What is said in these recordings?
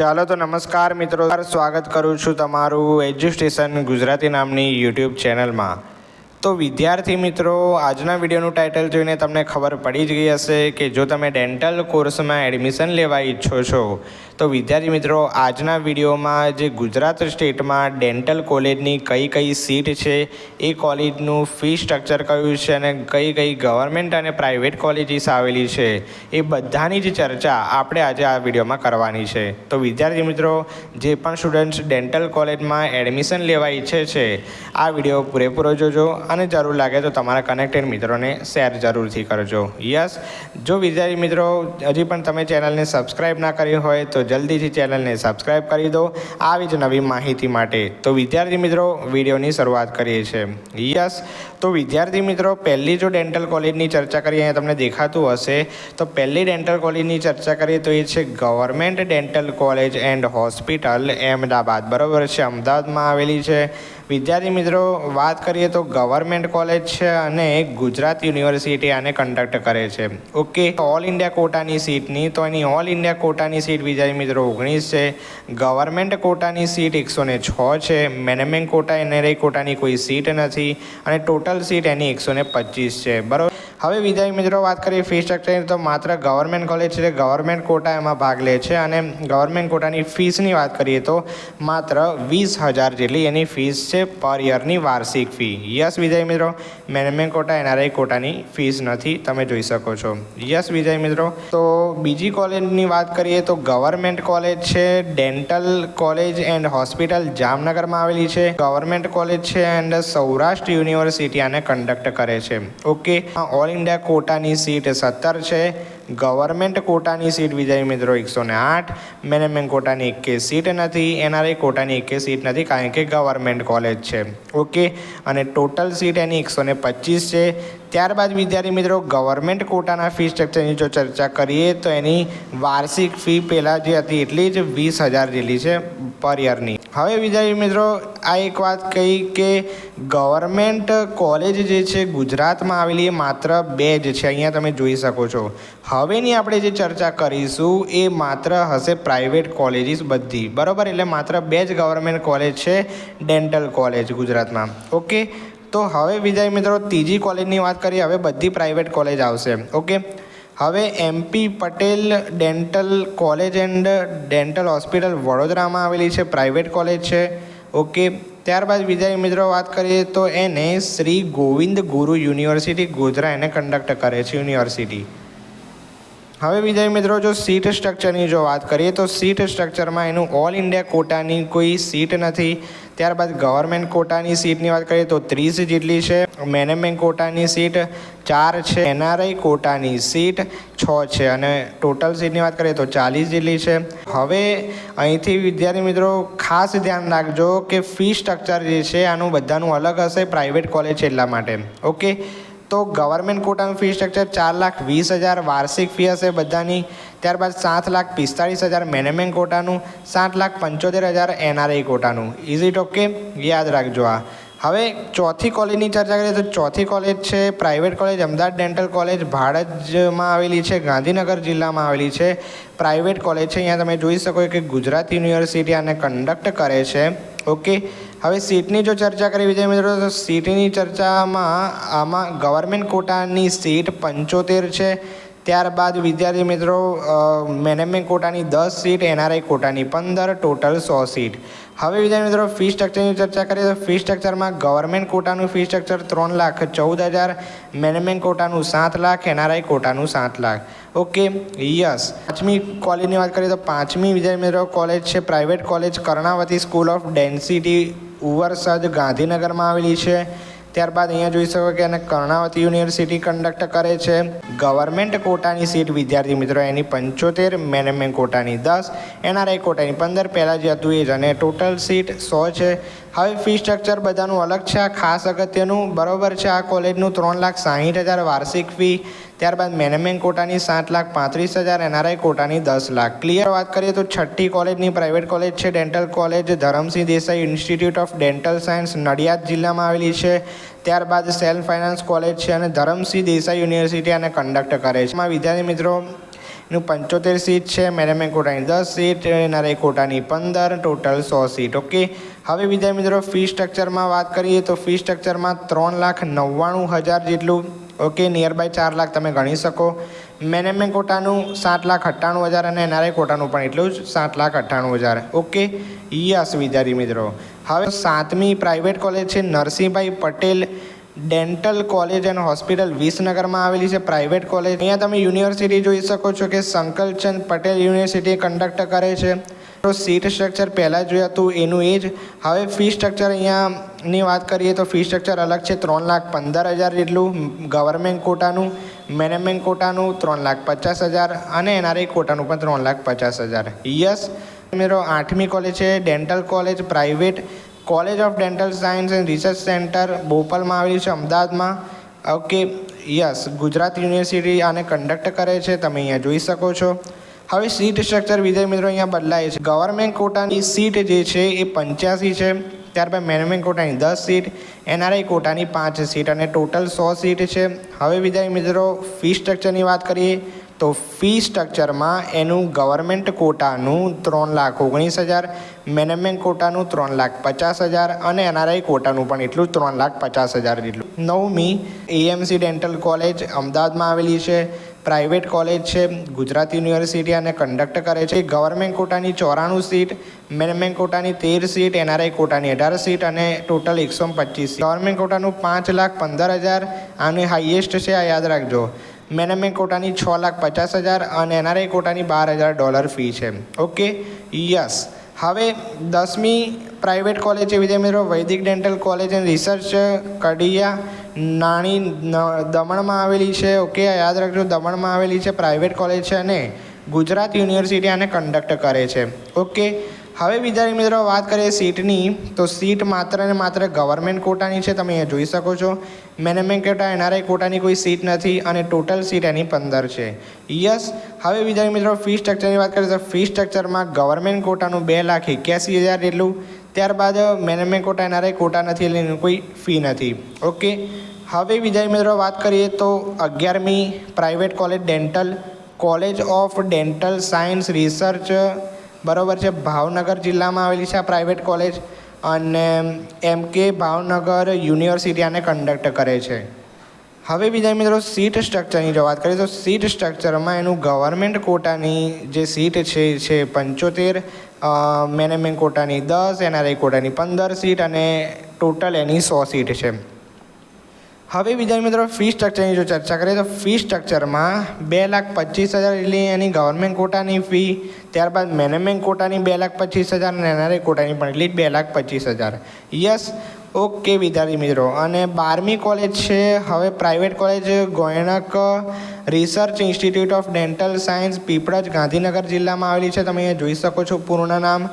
ચાલો તો નમસ્કાર મિત્રો, સ્વાગત કરું છું તમારું એજ્યુસ્ટેશન ગુજરાતી નામની યુટ્યુબ ચેનલમાં। તો વિદ્યાર્થી મિત્રો, આજના વિડીયોનું ટાઇટલ જોઈને તમને ખબર પડી જ ગઈ હશે કે જો તમે ડેન્ટલ કોર્સમાં એડમિશન લેવા ઈચ્છો છો તો વિદ્યાર્થી મિત્રો, આજના વિડીયોમાં જે ગુજરાત સ્ટેટમાં ડેન્ટલ કોલેજની કઈ કઈ સીટ છે, એ કોલેજનું ફી સ્ટ્રક્ચર કયું છે અને કઈ કઈ ગવર્મેન્ટ અને પ્રાઇવેટ કોલેજીસ આવેલી છે, એ બધાની જ ચર્ચા આપણે આજે આ વિડીયોમાં કરવાની છે। તો વિદ્યાર્થી મિત્રો, જે પણ સ્ટુડન્ટ્સ ડેન્ટલ કોલેજમાં એડમિશન લેવા ઈચ્છે છે, આ વિડીયો પૂરેપૂરો જોજો અને જરૂર લાગે તો તમારા કનેક્ટેડ મિત્રોને શેર જરૂરથી કરજો। યસ, જો વિદ્યાર્થી મિત્રો હજી પણ તમે ચેનલને સબસ્ક્રાઈબ ના કરી હોય તો જલ્દીથી ચેનલને સબસ્ક્રાઈબ કરી દો આવી જ નવી માહિતી માટે। તો વિદ્યાર્થી મિત્રો, વિડીયોની શરૂઆત કરીએ છીએ। યસ, તો વિદ્યાર્થી મિત્રો, પહેલી જો ડેન્ટલ કોલેજની ચર્ચા કરીએ, અહીંયા તમને દેખાતું હશે તો પહેલી ડેન્ટલ કોલેજની ચર્ચા કરીએ તો એ છે government dental college and hospital Ahmedabad, બરાબર છે, અમદાવાદમાં આવેલી છે। વિદ્યાર્થી મિત્રો, વાત કરીએ તો ગવર્મેન્ટ કોલેજ છે અને ગુજરાત યુનિવર્સિટી આને કન્ડક્ટ કરે છે। ઓકે, ઓલ ઇન્ડિયા કોટાની સીટની તો એની ઓલ ઇન્ડિયા કોટાની સીટ વિદ્યાર્થી મિત્રો 19 છે, ગવર્મેન્ટ કોટાની સીટ 106 છે, મેનેજમેન્ટ કોટા એનઆરઆઈ કોટાની કોઈ સીટ નથી અને ટોટલ સીટ એની 125 છે, બરાબર। હવે વિદ્યાર્થી મિત્રો, વાત કરીએ ફી સ્ટ્રક્ચરની તો માત્ર ગવર્મેન્ટ કોલેજ છે, ગવર્મેન્ટ કોટા એમાં ભાગ લે છે અને ગવર્મેન્ટ કોટાની ફીસની વાત કરીએ તો માત્ર 20,000 જેટલી એની ફીસ છે પર યરની વાર્ષિક ફી। યસ વિદ્યાર્થી મિત્રો, મેનેજમેન્ટ કોટા એનઆરઆઈ કોટાની ફીસ નથી, તમે જોઈ શકો છો। યસ વિદ્યાર્થી મિત્રો, તો બીજી કોલેજની વાત કરીએ તો ગવર્મેન્ટ કોલેજ છે ડેન્ટલ કોલેજ એન્ડ હોસ્પિટલ જામનગરમાં આવેલી છે, ગવર્મેન્ટ કોલેજ છે એન્ડ સૌરાષ્ટ્ર યુનિવર્સિટી આને કન્ડક્ટ કરે છે। ઓકે, ઓલ ઇન્ડિયા કોટાની સીટ 17 છે, ગવર્મેન્ટ કોટાની સીટ વિદ્યાર્થી મિત્રો 108, મેનેજમેન્ટ કોટાની એકે સીટ નથી, એનઆરઆઈ કોટાની એકે સીટ નથી કારણ કે ગવર્મેન્ટ કોલેજ છે। ઓકે, અને ટોટલ સીટ એની 125 છે। ત્યારબાદ વિદ્યાર્થી મિત્રો, ગવર્મેન્ટ કોટાના ફી સ્ટ્રક્ચરની જો ચર્ચા કરીએ તો એની વાર્ષિક ફી પહેલાં જે હતી એટલી જ 20,000 જેટલી છે પર યરની। હવે વિદ્યાર્થી મિત્રો, આ એક વાત કહી કે ગવર્મેન્ટ કોલેજ જે છે ગુજરાતમાં આવેલી એ માત્ર 2 જ છે, અહીંયા તમે જોઈ શકો છો। હવેની આપણે જે ચર્ચા કરીશું એ માત્ર હશે પ્રાઇવેટ કોલેજીસ બધી, બરાબર, એટલે માત્ર 2 જ ગવર્મેન્ટ કોલેજ છે ડેન્ટલ કોલેજ ગુજરાતમાં। ઓકે, તો હવે વિદ્યાર્થી મિત્રો, ત્રીજી કોલેજની વાત કરીએ, હવે બધી પ્રાઇવેટ કોલેજ આવશે। ઓકે, હવે MP Patel dental college and dental hospital વડોદરામાં આવેલી છે, પ્રાઇવેટ કોલેજ છે। ઓકે, ત્યારબાદ વિદ્યાર્થી મિત્રો વાત કરીએ તો એને શ્રી ગોવિંદ ગુરુ યુનિવર્સિટી ગોધરા એને કન્ડક્ટ કરે છે યુનિવર્સિટી। હવે વિદ્યાર્થી મિત્રો, જો સીટ સ્ટ્રક્ચરની જો વાત કરીએ તો સીટ સ્ટ્રક્ચરમાં એનું ઓલ ઇન્ડિયા કોટાની કોઈ સીટ નથી। ત્યારબાદ ગવર્મેન્ટ કોટાની સીટની વાત કરીએ તો 30 જેટલી છે, મેનેજમેન્ટ કોટાની સીટ 4 છે, એનઆરઆઈ કોટાની સીટ 6 છે અને ટોટલ સીટની વાત કરીએ તો 40 જેટલી છે। હવે અહીંથી વિદ્યાર્થી મિત્રો ખાસ ધ્યાન રાખજો કે ફી સ્ટ્રક્ચર જે છે આનું બધાનું અલગ હશે પ્રાઇવેટ કોલેજ છે એટલા માટે। ઓકે, તો ગવર્મેન્ટ કોટાનું ફી સ્ટ્રક્ચર 4,20,000 વાર્ષિક ફી હશે બધાની, ત્યારબાદ 7,45,000 મેનેજમેન્ટ કોટાનું, 7,75,000 એનઆરઆઈ કોટાનું। Is it okay? યાદ રાખજો આ। હવે ચોથી કોલેજની ચર્ચા કરીએ તો ચોથી કોલેજ છે private college Ahmedabad dental college, ભાડજમાં આવેલી છે, ગાંધીનગર જિલ્લામાં આવેલી છે, પ્રાઇવેટ કોલેજ છે। અહીંયા તમે જોઈ શકો કે ગુજરાત યુનિવર્સિટી આને કન્ડક્ટ કરે છે। ઓકે, હવે સીટની જો ચર્ચા કરીએ વિદ્યાર્થી મિત્રો તો સીટની ચર્ચામાં આમાં ગવર્મેન્ટ કોટાની સીટ 75 છે, ત્યારબાદ વિદ્યાર્થી મિત્રો મેનેજમેન્ટ કોટાની 10 સીટ, એનઆરઆઈ કોટાની 15, ટોટલ 100 સીટ। હવે વિદ્યાર્થી મિત્રો ફી સ્ટ્રક્ચરની ચર્ચા કરીએ તો ફી સ્ટ્રક્ચરમાં ગવર્મેન્ટ કોટાનું ફી સ્ટ્રક્ચર 3,14,000, મેનેજમેન્ટ કોટાનું 7 લાખ, એનઆરઆઈ કોટાનું 7 લાખ। Okay, yes. પાંચમી કોલેજની વાત કરીએ તો પાંચમી વિદ્યાર્થી મિત્રો કોલેજ છે private college Karnavati school of dentistry Uvarsad ગાંધીનગરમાં આવેલી છે। ત્યારબાદ અહીંયા જોઈ શકો કે એને કર્ણાવતી યુનિવર્સિટી કન્ડક્ટ કરે છે। ગવર્મેન્ટ કોટાની સીટ વિદ્યાર્થી મિત્રો એની 75, મેનેજમેન્ટ કોટાની 10, એનઆરઆઈ કોટાની 15, પહેલાં જે હતું એ જ, અને ટોટલ સીટ 100 છે। હવે ફી સ્ટ્રક્ચર બધાનું અલગ છે, આ ખાસ અગત્યનું, બરાબર છે। આ કોલેજનું 3,60,000 વાર્ષિક ફી, ત્યારબાદ મેનેજમેન્ટ કોટાની 7,35,000, એનઆરઆઈ કોટાની 10 લાખ। ક્લિયર વાત કરીએ તો છઠ્ઠી કોલેજની પ્રાઇવેટ કોલેજ છે dental college Dharamsinh Desai institute of dental science Nadiad જિલ્લામાં આવેલી છે। ત્યારબાદ સેલ્ફ ફાઇનાન્સ કોલેજ છે અને ધરમસિંહ દેસાઈ યુનિવર્સિટી આને કન્ડક્ટ કરે છે। એમાં વિદ્યાર્થી મિત્રો એનું 75 સીટ છે, મેનેજમેન્ટ કોટાની 10 સીટ, એનઆરઆઈ કોટાની 15, ટોટલ 100 સીટ. ઓકે, હવે વિદ્યાર્થી મિત્રો ફી સ્ટ્રક્ચરમાં વાત કરીએ તો ફી સ્ટ્રક્ચરમાં 3,99,000 જેટલું, ઓકે, નિયર બાય 4 લાખ તમે ગણી શકો. મેનેજમેન્ટ કોટાનું 7,98,000 અને એનઆરઆઈ કોટાનું પણ એટલું જ 7,98,000. ઓકે, યસ વિદ્યાર્થી મિત્રો. હવે 7મી પ્રાઇવેટ કોલેજ છે Narsinhbhai Patel dental college and hospital વિસનગરમાં આવેલી છે પ્રાઇવેટ કોલેજ. અહીંયા તમે યુનિવર્સિટી જોઈ શકો છો કે સંકલચંદ પટેલ યુનિવર્સિટી કન્ડક્ટ કરે છે. તો સીટ સ્ટ્રક્ચર પહેલાં જોયું હતું એનું એ જ. હવે ફી સ્ટ્રક્ચર અહીંયાની વાત કરીએ તો ફી સ્ટ્રક્ચર અલગ છે. 3,15,000 જેટલું ગવર્મેન્ટ કોટાનું, મેનેજમેન્ટ કોટાનું 3,50,000 અને એનઆરઆઈ કોટાનું પણ 3,50,000. યસ મિત્રો, 8મી કોલેજ છે dental college private, college of dental science and research centre બોપલમાં આવેલી છે અમદાવાદમાં. ઓકે, યસ, ગુજરાત યુનિવર્સિટી આને કન્ડક્ટ કરે છે, તમે અહીંયા જોઈ શકો છો. હવે સીટ સ્ટ્રક્ચર વિદ્યાર્થી મિત્રો અહીંયા બદલાય છે. ગવર્મેન્ટ કોટાની સીટ જે છે એ 85 છે, ત્યારબાદ મેનેજમેન્ટ કોટાની 10 સીટ, એનઆરઆઈ કોટાની 5 સીટ અને ટોટલ 100 સીટ છે. હવે વિદ્યાર્થી મિત્રો ફી સ્ટ્રક્ચરની વાત કરીએ તો ફી સ્ટ્રક્ચરમાં એનું ગવર્મેન્ટ કોટાનું 3,19,000, મેનેજમેન્ટ કોટાનું 3,50,000 અને એનઆરઆઈ કોટાનું પણ એટલું જ 3,50,000 જેટલું. 9મી એએમસી ડેન્ટલ કોલેજ અમદાવાદમાં આવેલી છે, પ્રાઇવેટ કોલેજ છે, ગુજરાત યુનિવર્સિટી આને કન્ડક્ટ કરે છે. ગવર્મેન્ટ કોટાની 94 સીટ, મેનેજમેન્ટ કોટાની 13 સીટ, એનઆરઆઈ કોટાની 18 સીટ અને ટોટલ 125 સીટ. ગવર્મેન્ટ કોટાનું 5,15,000 આનું હાઈએસ્ટ છે, આ યાદ રાખજો. મેનેજમેન્ટ કોટાની 6,50,000 અને એનઆરઆઈ કોટાની $12,000 ફી છે. Okay, yes. હવે 10મી પ્રાઇવેટ કોલેજ છે વિદ્યાર્થી મિત્રો વૈદિક ડેન્ટલ કોલેજ એન્ડ રિસર્ચ કડિયા નાની દમણમાં આવેલી છે. ઓકે, યાદ રાખજો, દમણમાં આવેલી છે, પ્રાઇવેટ કોલેજ છે અને ગુજરાત યુનિવર્સિટી આને કન્ડક્ટ કરે છે. ઓકે, હવે વિદ્યાર્થી મિત્રો વાત કરીએ સીટની તો સીટ માત્ર ને માત્ર ગવર્મેન્ટ કોટાની છે, તમે અહીંયા જોઈ શકો છો. મેનેજમેન્ટ કોટા એનઆરઆઈ કોટાની કોઈ સીટ નથી અને ટોટલ સીટ એની 15 છે. યસ. હવે વિદ્યાર્થી મિત્રો ફી સ્ટ્રક્ચરની વાત કરીએ તો ફી સ્ટ્રક્ચરમાં ગવર્મેન્ટ કોટાનું 2,81,000 જેટલું, ત્યારબાદ મેનેજમેન્ટ કોટા એનઆરઆઈ કોટા નથી એટલે એની કોઈ ફી નથી. ઓકે, હવે વિદ્યાર્થી મિત્રો વાત કરીએ તો 11મી private college dental college of dental science research, બરાબર છે, ભાવનગર જિલ્લામાં આવેલી છે આ પ્રાઇવેટ કોલેજ અને MK ભાવનગર યુનિવર્સિટી આને કન્ડક્ટ કરે છે. હવે વિદ્યાર્થી મિત્રો સીટ સ્ટ્રક્ચરની જો વાત કરીએ તો સીટ સ્ટ્રક્ચરમાં એનું ગવર્મેન્ટ કોટાની જે સીટ છે 75, મેનેજમેન્ટ કોટાની 10, એનઆરઆઈ કોટાની 15 સીટ અને ટોટલ એની 100 સીટ છે. હવે વિદ્યાર્થી મિત્રો ફી સ્ટ્રક્ચરની જો ચર્ચા કરીએ તો ફી સ્ટ્રક્ચરમાં 2,25,000 એટલી એની ગવર્મેન્ટ કોટાની ફી, ત્યારબાદ મેનેજમેન્ટ કોટાની 2,25,000 અને એનઆરઆઈ કોટાની પણ એટલી જ 2,25,000. યસ. ઓકે વિદ્યાર્થી મિત્રો, અને 12મી કોલેજ છે હવે private college Goenka research institute of dental science Piplaj Gandhinagar જિલ્લામાં આવેલી છે, તમે અહીંયા જોઈ શકો છો પૂર્ણ નામ.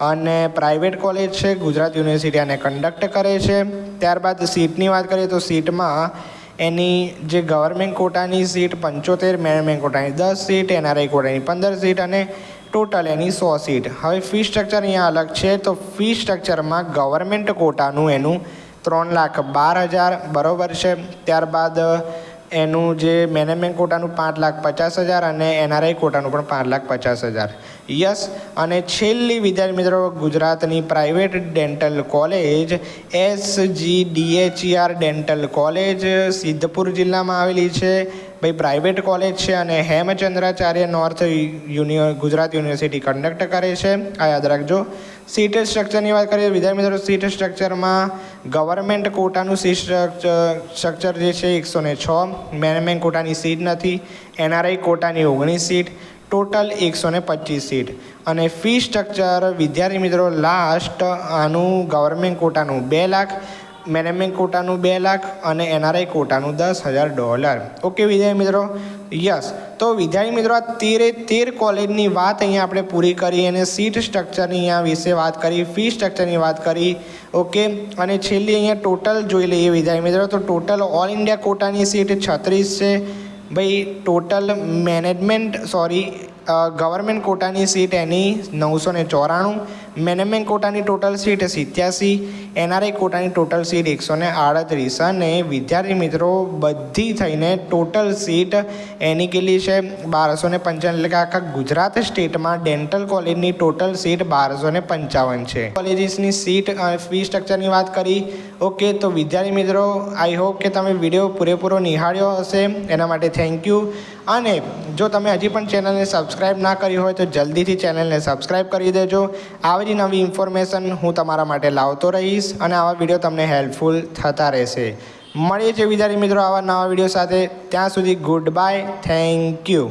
અને પ્રાઇવેટ કોલેજ છે, ગુજરાત યુનિવર્સિટી આને કન્ડક્ટ કરે છે. ત્યારબાદ સીટની વાત કરીએ તો સીટમાં એની જે ગવર્મેન્ટ કોટાની સીટ 75, મેનેજમેન્ટ કોટાની 10 સીટ, એનઆરઆઈ કોટાની 15 સીટ અને ટોટલ એની 100 સીટ. હવે ફી સ્ટ્રક્ચર અહીંયા અલગ છે તો ફી સ્ટ્રક્ચરમાં ગવર્મેન્ટ કોટાનું એનું 3,12,000 બરાબર છે, ત્યારબાદ એનું જે મેનેજમેન્ટ કોટાનું 5,50,000 અને એનઆરઆઈ કોટાનું પણ 5,50,000. યસ. અને છેલ્લી વિદ્યાર્થી મિત્રો ગુજરાતની private dental college SGDHER dental college Siddhpur જિલ્લામાં આવેલી છે, ભાઈ પ્રાઇવેટ કોલેજ છે અને Hemchandracharya north Gujarat university conduct કરે છે, આ યાદ રાખજો. સીટ સ્ટ્રક્ચરની વાત કરીએ વિદ્યાર્થી મિત્રો સીટ સ્ટ્રક્ચરમાં ગવર્મેન્ટ કોટાનું સીટ સ્ટ્રક્ચર જે છે 106, મેનેજમેન્ટ કોટાની સીટ નથી, એનઆરઆઈ કોટાની 19 સીટ, ટોટલ 125 સીટ. અને ફી સ્ટ્રક્ચર વિદ્યાર્થી મિત્રો લાસ્ટ આનું ગવર્મેન્ટ કોટાનું 2 લાખ, મેનેજમેન્ટ કોટાનું 2 લાખ અને એનઆરઆઈ કોટાનું $10,000. ઓકે વિદ્યાર્થી મિત્રો, યસ. તો વિદ્યાર્થી મિત્રો આ 13 કોલેજની વાત અહીંયા આપણે પૂરી કરી અને સીટ સ્ટ્રક્ચરની અહીંયા વિશે વાત કરી, ફી સ્ટ્રક્ચરની વાત કરી. ઓકે, અને છેલ્લી અહીંયા ટોટલ જોઈ લઈએ વિદ્યાર્થી મિત્રો તો ટોટલ ઓલ ઇન્ડિયા કોટાની સીટ 36 છે ભાઈ. ટોટલ ગવર્મેન્ટ કોટાની સીટ એની 994, મેનેજમેન્ટ કોટાની ટોટલ સીટ 87, એનઆરઆઈ કોટાની ટોટલ સીટ 138 અને વિદ્યાર્થી મિત્રો બધી થઈને ટોટલ સીટ એની કેટલી છે 1255, એટલે કે આખા ગુજરાત સ્ટેટમાં ડેન્ટલ કોલેજની ટોટલ સીટ 1255 છે. કોલેજીસની સીટ ફી સ્ટ્રક્ચરની વાત કરી. ઓકે, તો વિદ્યાર્થી મિત્રો આઈ હોપ કે તમે વિડીયો પૂરેપૂરો નિહાળ્યો હશે. એના માટે થેન્ક યુ. અને જો તમે હજી પણ ચેનલને સબસ્ક્રાઈબ ના કરી હોય તો જલ્દીથી ચેનલને સબસ્ક્રાઈબ કરી દેજો. આવી નવી ઇન્ફોર્મેશન હું તમારા માટે લાવતો રહીશ અને આવા વિડીયો તમને હેલ્પફુલ થતા રહેશે. મળીએ છીએ વિદ્યાર્થી મિત્રો આવા નવા વિડીયો સાથે. ત્યાં સુધી ગુડ બાય. Thank you.